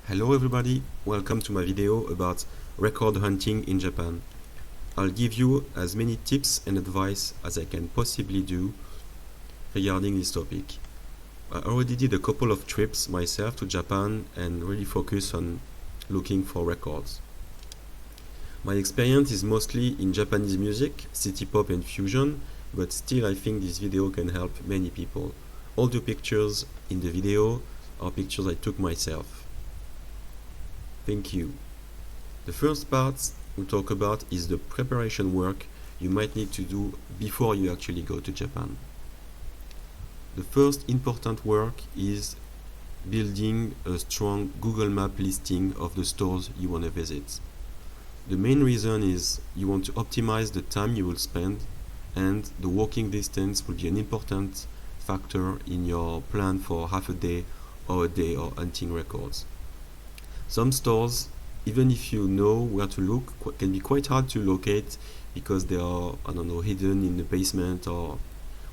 Hello everybody, welcome to my video about record hunting in Japan. I'll give you as many tips and advice as I can possibly do regarding this topic. I already did a couple of trips myself to Japan and really focus on looking for records. My experience is mostly in Japanese music, city pop and fusion, but still I think this video can help many people. All the pictures in the video are pictures I took myself. Thank you. The first part we'll talk about is the preparation work you might need to do before you actually go to Japan. The first important work is building a strong Google Map listing of the stores you want to visit. The main reason is you want to optimize the time you will spend, and the walking distance will be an important factor in your plan for half a day or hunting records. Some stores, even if you know where to look, can be quite hard to locate because they are, hidden in the basement or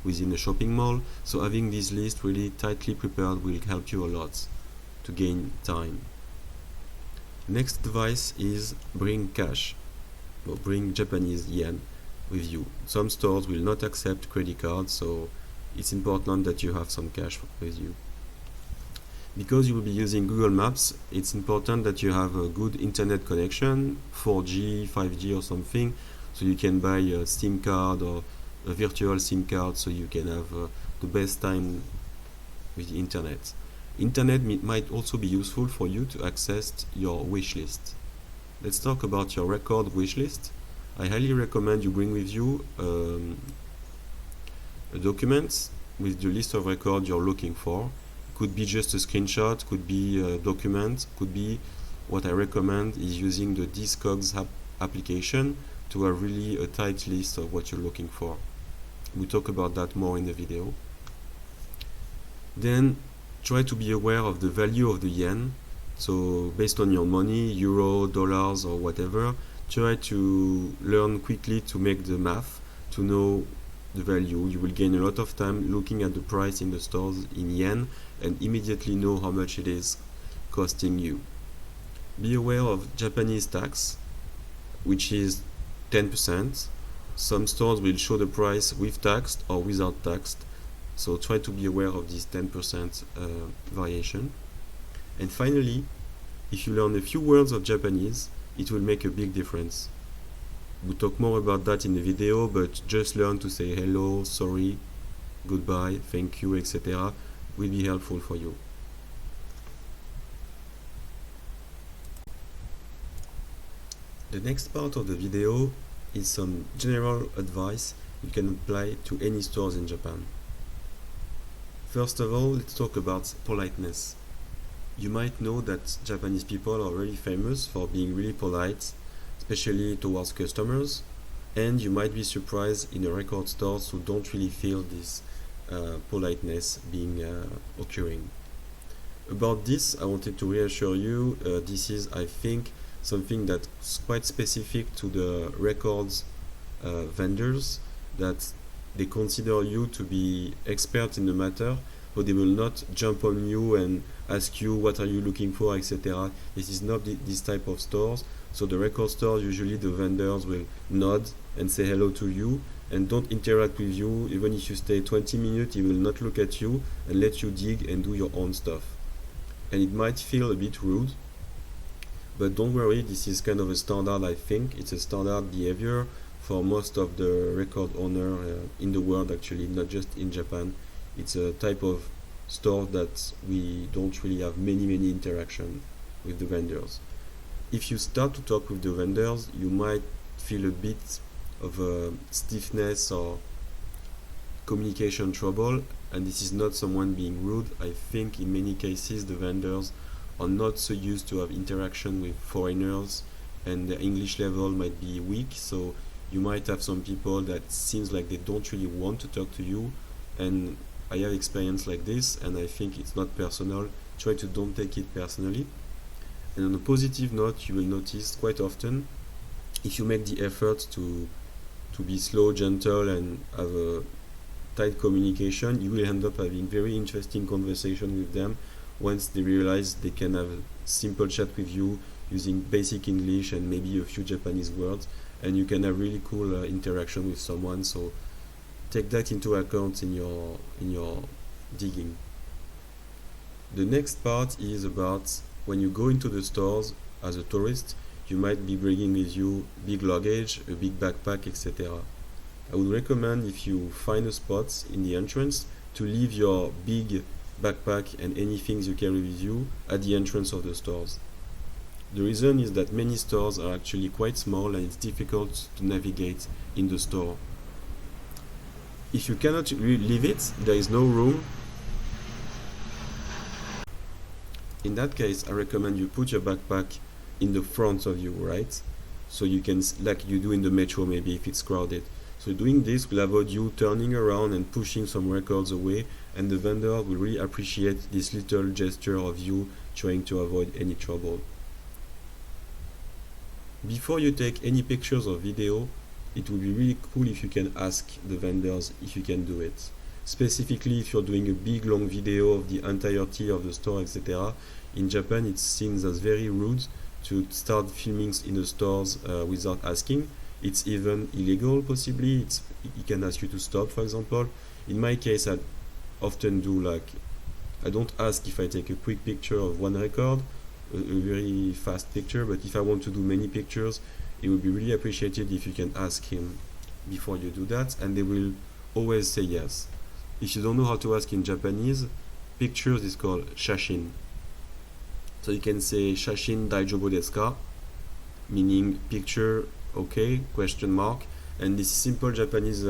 within a shopping mall. So having this list really tightly prepared will help you a lot to gain time. Next advice is bring cash, or bring Japanese yen with you. Some stores will not accept credit cards, so it's important that you have some cash with you. Because you will be using Google Maps, it's important that you have a good internet connection, 4G, 5G or something, so you can buy a SIM card or a virtual SIM card so you can have the best time with the internet. Internet might also be useful for you to access your wish list. Let's talk about your record wish list. I highly recommend you bring with you a document with the list of records you're looking for. Could be just a screenshot, could be a document, could be what I recommend is using the Discogs application to have really a tight list of what you're looking for. We'll talk about that more in the video. Then try to be aware of the value of the yen. So based on your money, euro, dollars or whatever, try to learn quickly to make the math to know the value. You will gain a lot of time looking at the price in the stores in yen and immediately know how much it is costing you. Be aware of Japanese tax, which is 10%. Some stores will show the price with tax or without tax, so try to be aware of this 10% variation. And finally, if you learn a few words of Japanese, it will make a big difference. We'll talk more about that in the video, but just learn to say hello, sorry, goodbye, thank you, etc. will be helpful for you. The next part of the video is some general advice you can apply to any stores in Japan. First of all, let's talk about politeness. You might know that Japanese people are really famous for being really polite, especially towards customers, and you might be surprised in a record stores who don't really feel this politeness being occurring. About this, I wanted to reassure you, this is, I think, something that's quite specific to the records vendors, that they consider you to be expert in the matter, so they will not jump on you and ask you what are you looking for, etc. This is not this type of stores. So the record stores, usually the vendors will nod and say hello to you and don't interact with you. Even if you stay 20 minutes, he will not look at you and let you dig and do your own stuff. And it might feel a bit rude, but don't worry, this is kind of a standard, I think. It's a standard behavior for most of the record owner in the world, actually, not just in Japan. It's a type of store that we don't really have many interaction with the vendors. If you start to talk with the vendors, you might feel a bit of a stiffness or communication trouble, and this is not someone being rude. I think in many cases the vendors are not so used to have interaction with foreigners and the English level might be weak, so you might have some people that seems like they don't really want to talk to you, and I have experience like this, and I think it's not personal. Try to don't take it personally. And on a positive note, you will notice quite often, if you make the effort to be slow, gentle, and have a tight communication, you will end up having very interesting conversation with them once they realize they can have a simple chat with you using basic English and maybe a few Japanese words, and you can have really cool interaction with someone. So take that into account in your digging. The next part is about when you go into the stores as a tourist, you might be bringing with you big luggage, a big backpack, etc. I would recommend, if you find a spot in the entrance, to leave your big backpack and any things you carry with you at the entrance of the stores. The reason is that many stores are actually quite small and it's difficult to navigate in the store. If you cannot leave it, there is no room. In that case, I recommend you put your backpack in the front of you, right? So you can, like you do in the metro maybe if it's crowded. So doing this will avoid you turning around and pushing some records away, and the vendor will really appreciate this little gesture of you trying to avoid any trouble. Before you take any pictures or video, it would be really cool if you can ask the vendors if you can do it. Specifically if you're doing a big long video of the entirety of the store, etc. In Japan it's seen as very rude to start filming in the stores without asking. It's even illegal possibly. It can ask you to stop, for example. In my case, I often do, like, I don't ask if I take a quick picture of one record, a very fast picture, but if I want to do many pictures, it would be really appreciated if you can ask him before you do that, and they will always say yes. If you don't know how to ask in Japanese, pictures is called shashin. So you can say shashin daijobu desu ka, meaning picture okay, question mark, and this simple Japanese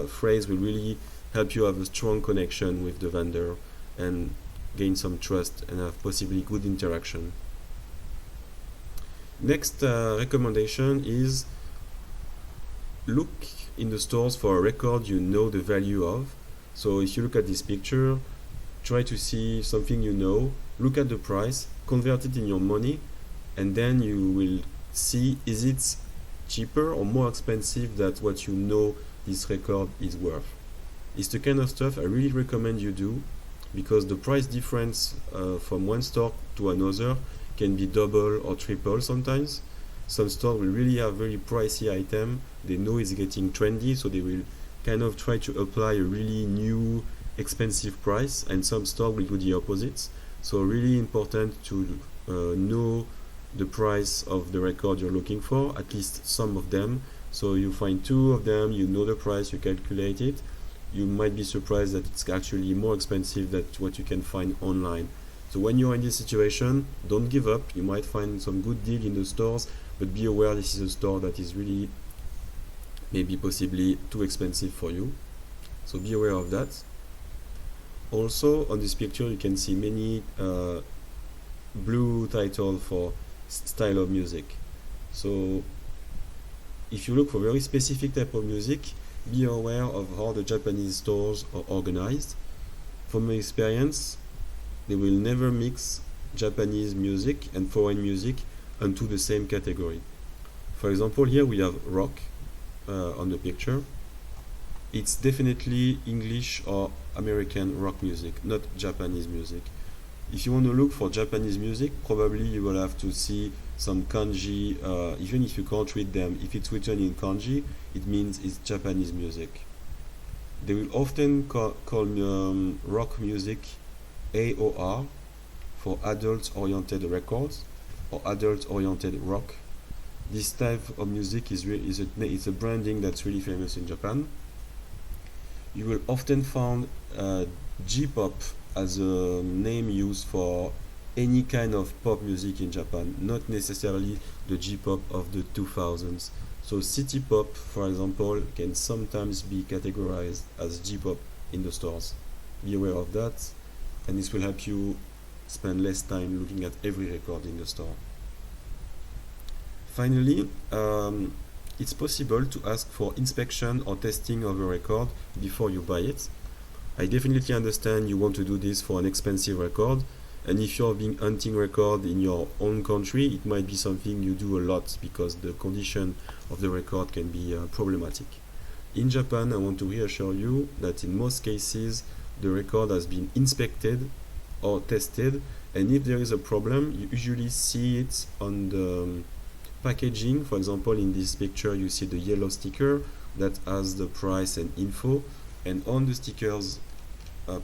phrase will really help you have a strong connection with the vendor and gain some trust and have possibly good interaction. Next recommendation is look in the stores for a record you know the value of. So if you look at this picture, try to see something you know, look at the price, convert it in your money, and then you will see, is it cheaper or more expensive than what you know this record is worth. It's the kind of stuff I really recommend you do, because the price difference from one store to another can be double or triple sometimes. Some stores will really have very pricey item, they know it's getting trendy, so they will kind of try to apply a really new expensive price, and some stores will do the opposite. So really important to know the price of the record you're looking for, at least some of them. So you find two of them, you know the price, you calculate it, you might be surprised that it's actually more expensive than what you can find online. So when you're in this situation, don't give up. You might find some good deal in the stores, but be aware this is a store that is really maybe possibly too expensive for you. So be aware of that. Also on this picture you can see many blue titles for style of music. So if you look for very specific type of music, be aware of how the Japanese stores are organized. From my experience, they will never mix Japanese music and foreign music into the same category. For example, here we have rock on the picture. It's definitely English or American rock music, not Japanese music. If you want to look for Japanese music, probably you will have to see some kanji, even if you can't read them. If it's written in kanji, it means it's Japanese music. They will often call rock music AOR for adult-oriented records or adult-oriented rock. This type of music is a branding that's really famous in Japan. You will often find J-pop as a name used for any kind of pop music in Japan, not necessarily the J-pop of the 2000s. So city pop, for example, can sometimes be categorized as J-pop in the stores. Be aware of that, and this will help you spend less time looking at every record in the store. Finally, it's possible to ask for inspection or testing of a record before you buy it. I definitely understand you want to do this for an expensive record, and if you're being hunting record in your own country, it might be something you do a lot because the condition of the record can be problematic. In Japan, I want to reassure you that in most cases the record has been inspected or tested And if there is a problem, you usually see it on the packaging. For example, in this picture you see the yellow sticker that has the price and info, and on the stickers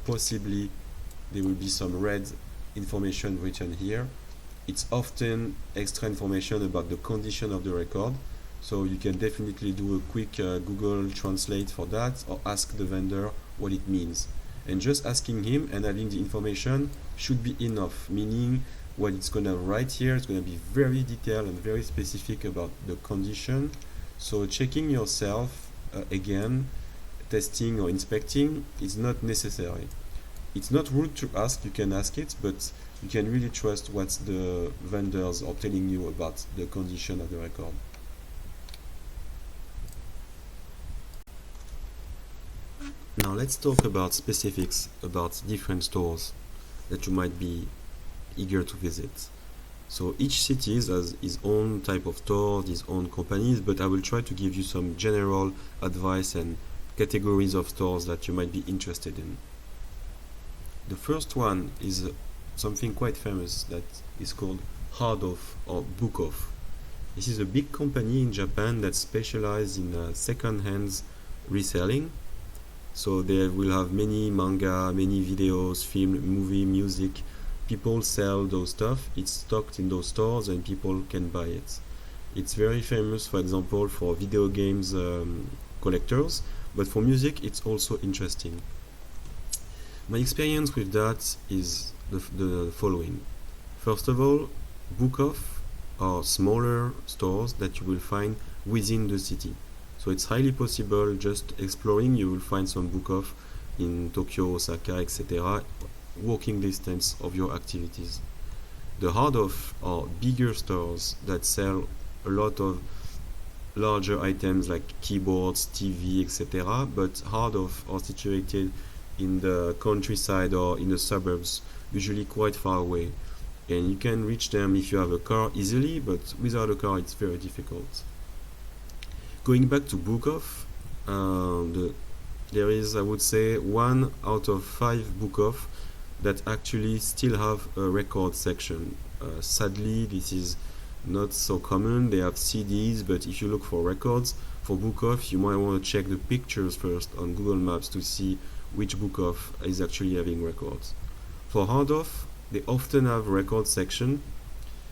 possibly there will be some red information written here. It's often extra information about the condition of the record, so you can definitely do a quick Google Translate for that, or ask the vendor what it means. And just asking him and having the information should be enough, meaning what it's going to write here is going to be very detailed and very specific about the condition. So checking yourself again, testing or inspecting is not necessary. It's not rude to ask, you can ask it, but you can really trust what the vendors are telling you about the condition of the record. Now let's talk about specifics about different stores that you might be eager to visit. So each city has its own type of stores, its own companies, but I will try to give you some general advice and categories of stores that you might be interested in. The first one is something quite famous that is called Hard Off or Book Off. This is a big company in Japan that specializes in second-hand reselling. So they will have many manga, many videos, film, movie, music. People sell those stuff, it's stocked in those stores and people can buy it. It's very famous, for example, for video games collectors, but for music it's also interesting. My experience with that is the following. First of all, Book Off are smaller stores that you will find within the city. So it's highly possible, just exploring, you will find some Book Off in Tokyo, Osaka, etc., walking distance of your activities. The Hard Off are bigger stores that sell a lot of larger items like keyboards, TV, etc., but Hard Off are situated in the countryside or in the suburbs, usually quite far away, and you can reach them if you have a car easily, but without a car it's very difficult. Going back to Book Off, there is, I would say, 1 out of 5 Book Off that actually still have a record section. Sadly, this is not so common. They have CDs, but if you look for records for Book Off, you might want to check the pictures first on Google Maps to see which Book Off is actually having records. For Hard Off, they often have a record section,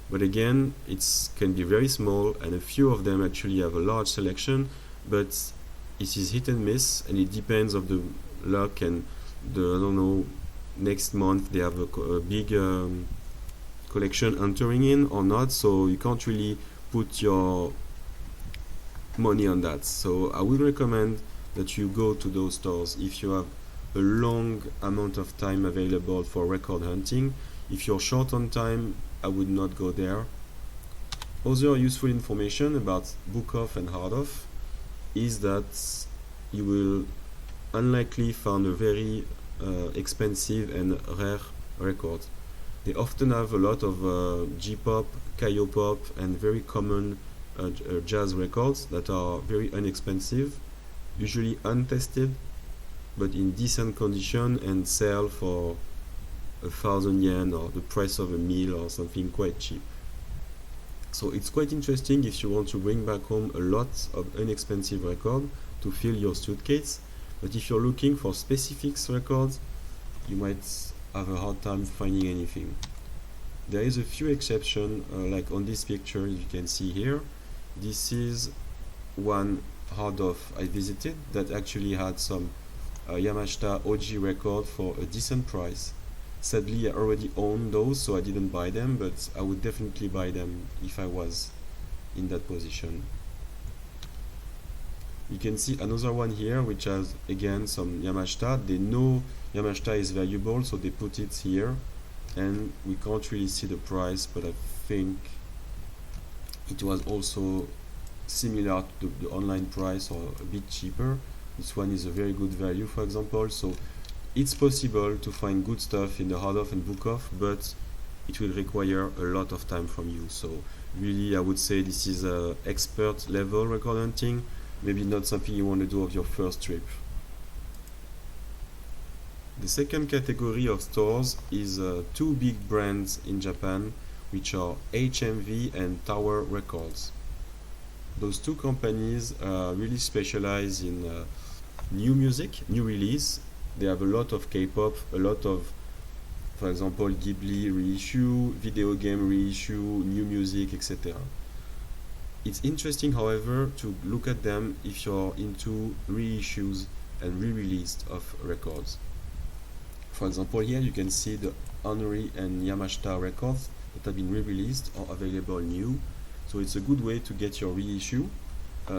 but again, it can be very small, and a few of them actually have a large selection, but it is hit and miss, and it depends of the luck and the, I don't know, next month they have a big collection entering in or not, so you can't really put your money on that. So I would recommend that you go to those stores if you have a long amount of time available for record hunting. If you're short on time, I would not go there. Other useful information about Book Off and Hard Off is that you will unlikely find a very expensive and rare record. They often have a lot of J-pop, K-pop, and very common jazz records that are very inexpensive, usually untested, but in decent condition and sell for 1,000 yen or the price of a meal or something quite cheap. So it's quite interesting if you want to bring back home a lot of inexpensive record to fill your suitcase, but if you're looking for specific records, you might have a hard time finding anything. There is a few exceptions, like on this picture you can see here. This is one Hard Off I visited that actually had some Yamashita OG record for a decent price. Sadly, I already own those, so I didn't buy them, but I would definitely buy them if I was in that position. You can see another one here which has again some Yamashita. They know Yamashita is valuable, so they put it here, and we can't really see the price, but I think it was also similar to the online price or a bit cheaper. This one is a very good value, for example, so it's possible to find good stuff in the Hard Off and Book Off, but it will require a lot of time from you. So really, I would say this is expert level record hunting, maybe not something you want to do of your first trip. The second category of stores is two big brands in Japan, which are HMV and Tower Records. Those two companies really specialize in new music, new release. They have a lot of K-pop, a lot of, for example, Ghibli reissue, video game reissue, new music, etc. It's interesting, however, to look at them if you're into reissues and re-release of records. For example, here you can see the Honori and Yamashita records that have been re-released or available new. So it's a good way to get your reissue.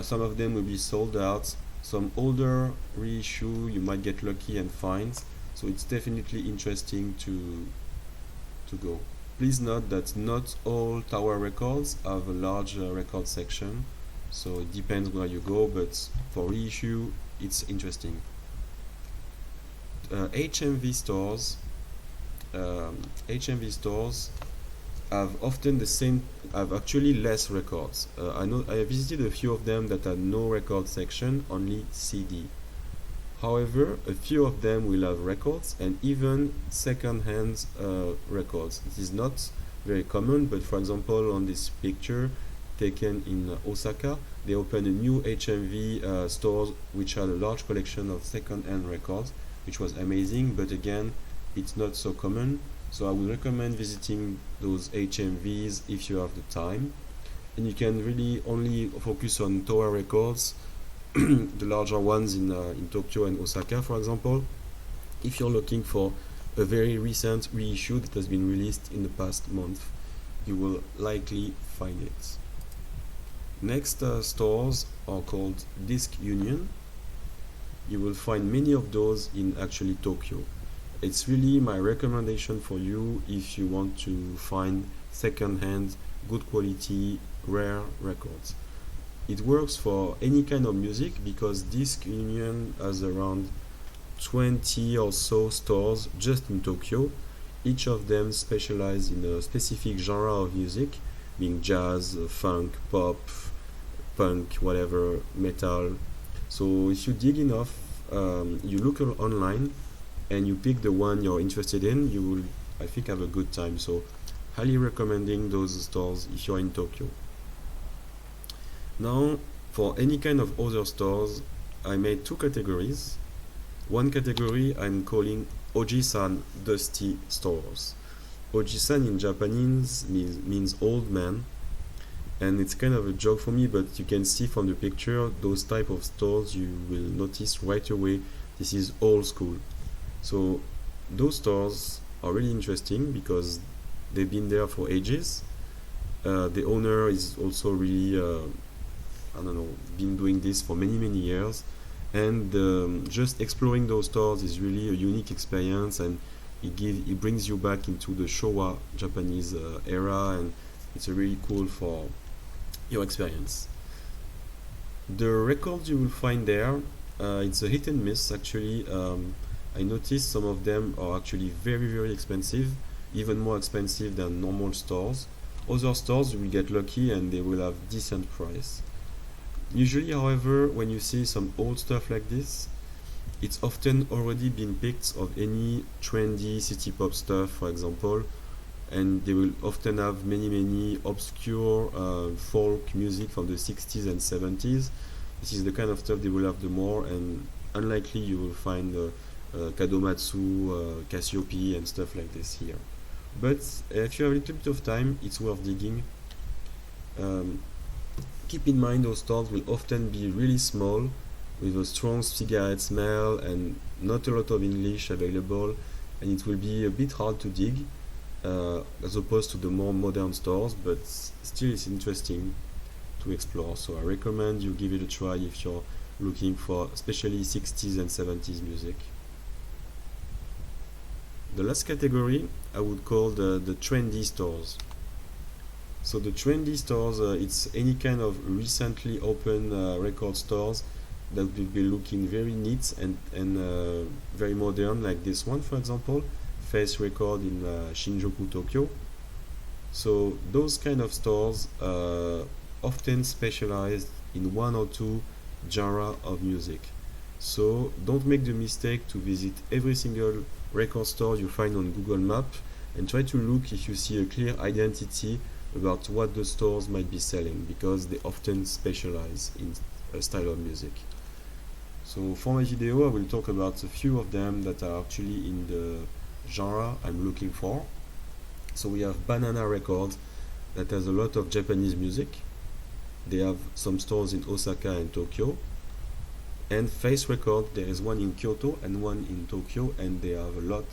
Some of them will be sold out. Some older reissue you might get lucky and find. So it's definitely interesting to go. Please note that not all Tower Records have a large record section. So it depends where you go, but for reissue it's interesting. HMV stores have often the same, have actually less records. I visited a few of them that had no record section, only CD. However, a few of them will have records and even second-hand records. It is not very common, but for example, on this picture taken in Osaka, they opened a new HMV store which had a large collection of second-hand records, which was amazing, but again, it's not so common. So I would recommend visiting those HMVs if you have the time. And you can really only focus on Tower Records, the larger ones in Tokyo and Osaka, for example. If you're looking for a very recent reissue that has been released in the past month, you will likely find it. Next stores are called Disc Union. You will find many of those in actually Tokyo. It's really my recommendation for you if you want to find second-hand, good quality, rare records. It works for any kind of music because Disc Union has around 20 or so stores just in Tokyo. Each of them specialize in a specific genre of music, being jazz, funk, pop, punk, whatever, metal. So if you dig enough, you look online and you pick the one you're interested in, you will, I think, have a good time. So highly recommending those stores if you're in Tokyo. Now, for any kind of other stores, I made two categories. One category I'm calling Oji-san dusty stores. Oji-san in Japanese means old man, and it's kind of a joke for me, but you can see from the picture those type of stores, you will notice right away this is old school. So those stores are really interesting because they've been there for ages. The owner is also really been doing this for many years, and just exploring those stores is really a unique experience, and it brings you back into the Showa Japanese era, and it's really cool for your experience. The records you will find there, it's a hit and miss actually. I noticed some of them are actually very expensive, even more expensive than normal stores. Other stores you will get lucky and they will have decent price. Usually, however, when you see some old stuff like this, it's often already been picked of any trendy city pop stuff, for example, and they will often have many obscure folk music from the 60s and 70s. This is the kind of stuff they will have the more, and unlikely you will find Kadomatsu, Cassiope and stuff like this here. But if you have a little bit of time, it's worth digging. Keep in mind those stores will often be really small, with a strong cigarette smell and not a lot of English available, and it will be a bit hard to dig as opposed to the more modern stores, but still it's interesting to explore. So I recommend you give it a try if you're looking for especially 60s and 70s music. The last category I would call the trendy stores. So the trendy stores, it's any kind of recently open record stores that will be looking very neat and very modern, like this one, for example, Face Record in Shinjuku, Tokyo. So those kind of stores often specialize in one or two genre of music. So don't make the mistake to visit every single record store you find on Google Maps, and try to look if you see a clear identity about what the stores might be selling, because they often specialize in a style of music. So for my video I will talk about a few of them that are actually in the genre I'm looking for. So we have Banana Records, that has a lot of Japanese music. They have some stores in Osaka and Tokyo. And Face Record, there is one in Kyoto and one in Tokyo, and they have a lot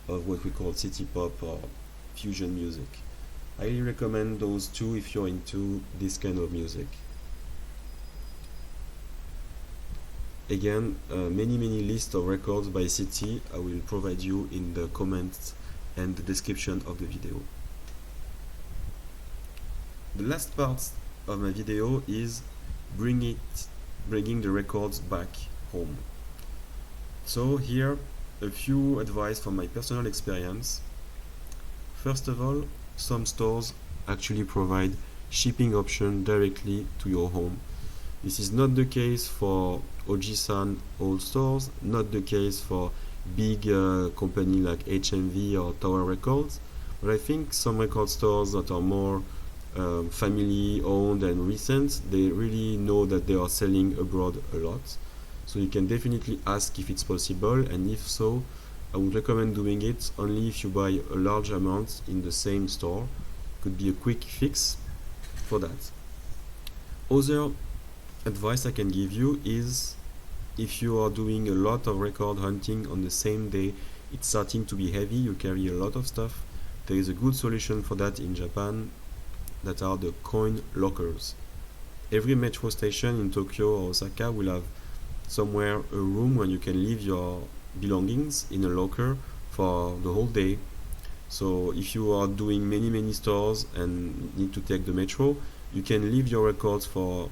of what we call city pop or fusion music. I highly recommend those two if you're into this kind of music. Again, many lists of records by city I will provide you in the comments and the description of the video. The last part of my video is bringing the records back home. So here a few advice from my personal experience. First of all, some stores actually provide shipping option directly to your home. This is not the case for Ojisan old stores, not the case for big company like HMV or Tower Records, but I think some record stores that are more family owned and recent, they really know that they are selling abroad a lot. So you can definitely ask if it's possible, and if so, I would recommend doing it only if you buy a large amount in the same store. Could be a quick fix for that. Other advice I can give you is, if you are doing a lot of record hunting on the same day, it's starting to be heavy, you carry a lot of stuff, there is a good solution for that in Japan, that are the coin lockers. Every metro station in Tokyo or Osaka will have somewhere a room where you can leave your belongings in a locker for the whole day. So if you are doing many stores and need to take the metro, you can leave your records for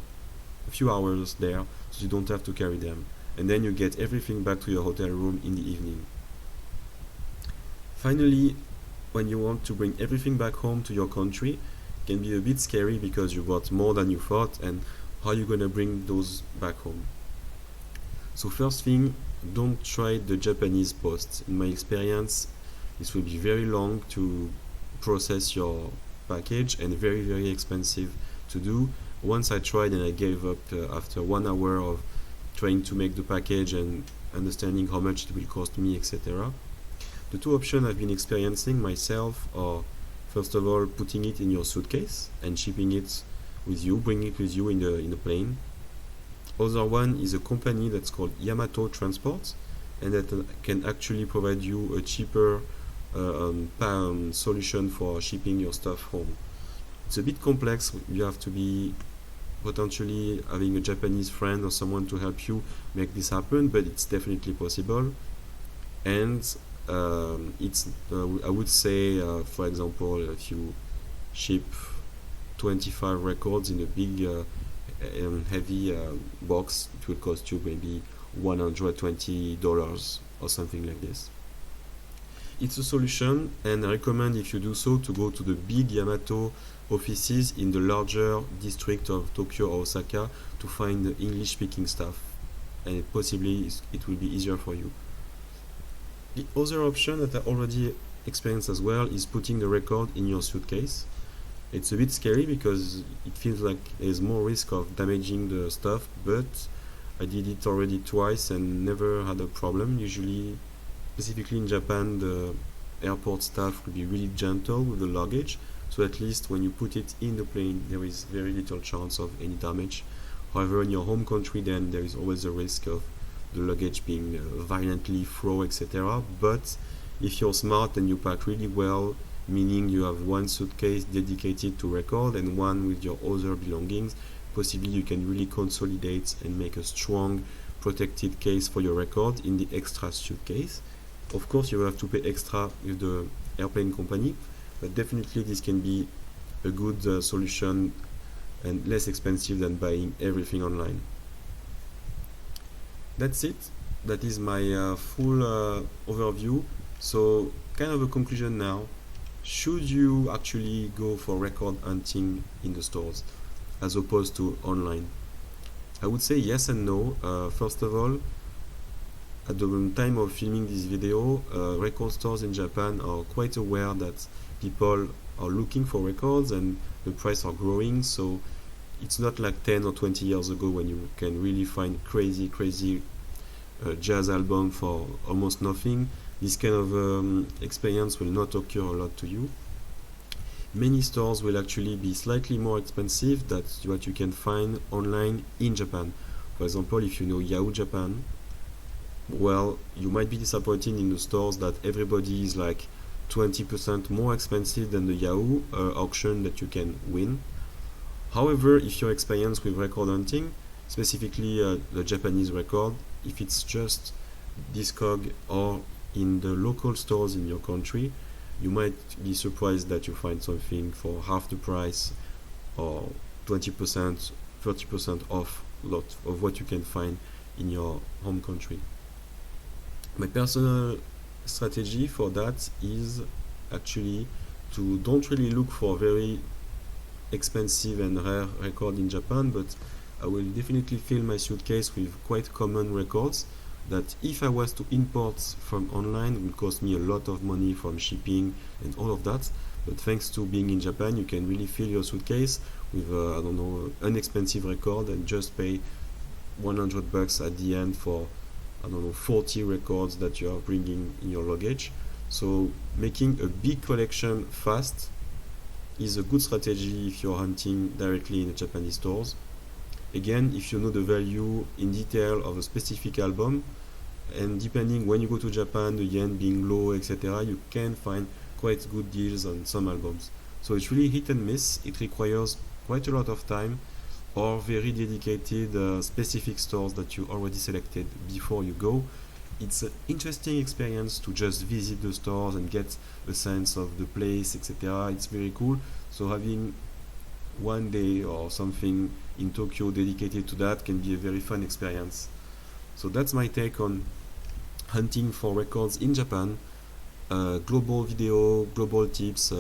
a few hours there, so you don't have to carry them, and then you get everything back to your hotel room in the evening. Finally, when you want to bring everything back home to your country, it can be a bit scary because you bought more than you thought, and how are you gonna bring those back home? So first thing, don't try the Japanese post. In my experience, this will be very long to process your package and very expensive to do. Once I tried and I gave up after 1 hour of trying to make the package and understanding how much it will cost me, etc. The two options I've been experiencing myself are, first of all, putting it in your suitcase and shipping it with you, bringing it with you in the plane. Other one is a company that's called Yamato Transport, and that can actually provide you a cheaper solution for shipping your stuff home. It's a bit complex. You have to be potentially having a Japanese friend or someone to help you make this happen, but it's definitely possible. And it's I would say, for example, if you ship 25 records in a big heavy box, it will cost you maybe $120 or something like this. It's a solution, and I recommend, if you do so, to go to the big Yamato offices in the larger district of Tokyo or Osaka to find the English speaking staff, and possibly it will be easier for you. The other option that I already experienced as well is putting the record in your suitcase. It's a bit scary because it feels like there's more risk of damaging the stuff, but I did it already twice and never had a problem. Usually, specifically in Japan, the airport staff will be really gentle with the luggage, so at least when you put it in the plane, there is very little chance of any damage. However, in your home country, then there is always a risk of the luggage being violently thrown, etc. But if you're smart and you pack really well, meaning you have one suitcase dedicated to record and one with your other belongings, possibly you can really consolidate and make a strong protected case for your record in the extra suitcase. Of course, you have to pay extra with the airplane company, but definitely this can be a good solution and less expensive than buying everything online. That's it. That is my full overview. So kind of a conclusion now. Should you actually go for record hunting in the stores as opposed to online? I would say yes and no. First of all, At the time of filming this video, record stores in Japan are quite aware that people are looking for records and the price are growing, so it's not like 10 or 20 years ago when you can really find crazy jazz album for almost nothing. This kind of experience will not occur a lot to you. Many stores will actually be slightly more expensive than what you can find online in Japan. For example, if you know Yahoo Japan, well, you might be disappointed in the stores that everybody is like 20% more expensive than the Yahoo auction that you can win. However, if your experience with record hunting, specifically the Japanese record, if it's just Discog or in the local stores in your country, you might be surprised that you find something for half the price or 20%, 30% off lot of what you can find in your home country. My personal strategy for that is actually to don't really look for very expensive and rare record in Japan, but I will definitely fill my suitcase with quite common records that if I was to import from online would cost me a lot of money from shipping and all of that. But thanks to being in Japan, you can really fill your suitcase with I don't know, inexpensive record and just pay $100 at the end for I don't know 40 records that you are bringing in your luggage. So making a big collection fast is a good strategy if you're hunting directly in the Japanese stores. Again, if you know the value in detail of a specific album, and depending when you go to Japan, the yen being low, etc., you can find quite good deals on some albums. So it's really hit and miss. It requires quite a lot of time or very dedicated specific stores that you already selected before you go. It's an interesting experience to just visit the stores and get a sense of the place, etc. It's very cool. So having one day or something in Tokyo dedicated to that can be a very fun experience. So that's my take on hunting for records in Japan. Global video, global tips,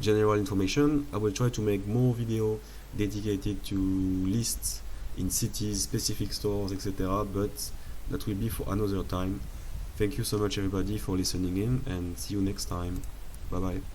general information. I will try to make more video dedicated to lists in cities, specific stores, etc. But that will be for another time. Thank you so much everybody for listening in, and see you next time. Bye bye.